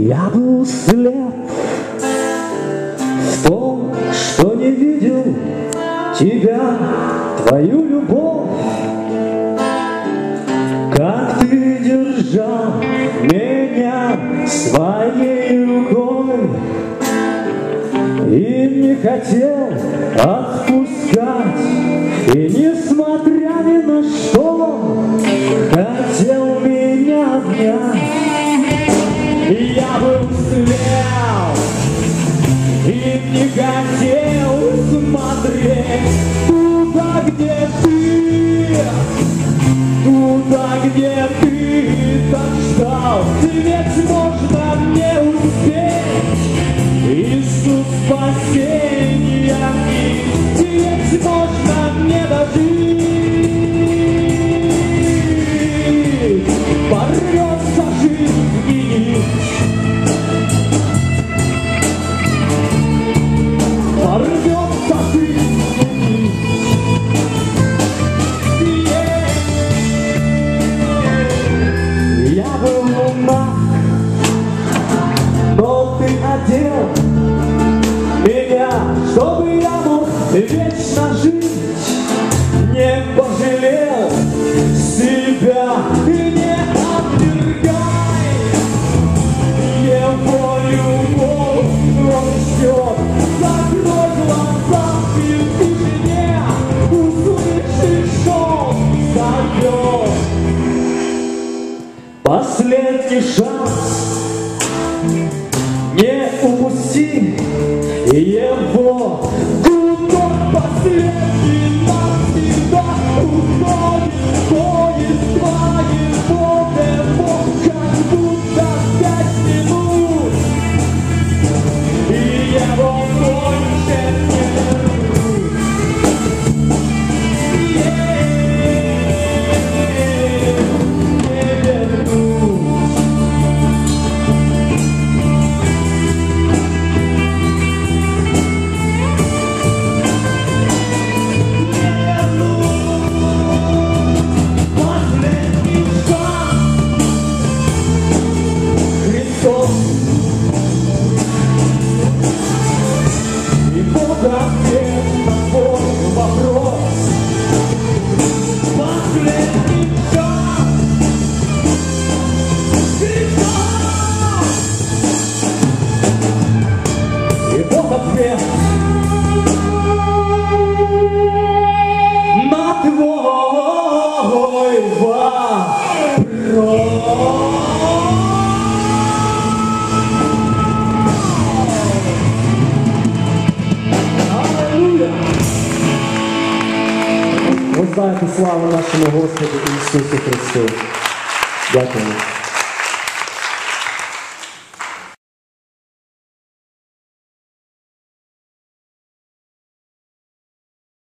Я был слеп в том, что не видел тебя, твою любовь. Как ты держал меня своей рукой и не хотел отпускать, и несмотря ни на что хотел меня обнять. Я был слеп и не хотел смотреть туда, где ты так ждал. Ведь можно мне успеть Иисус спасения, ведь можно мне дожить. Порвется жизнь и порвется жизнь. Я был луна, но ты одел меня, чтобы я мог вечно жить. Не пожалел себя и не отвергай его любовь. Он ждет, закрой глаза и в тишине услышишь шум зовет. Последний шанс, не упусти его. Гудок последний навсегда уходит поезд твоего ДЭПО, как будто 5 минут, и его больше не вернуть. И вот ответ на твой вопрос. Последний шанс, Христос. И вот ответ на твой вопрос. Воздайте славу нашому Господу Ісусу Христу. Дякую.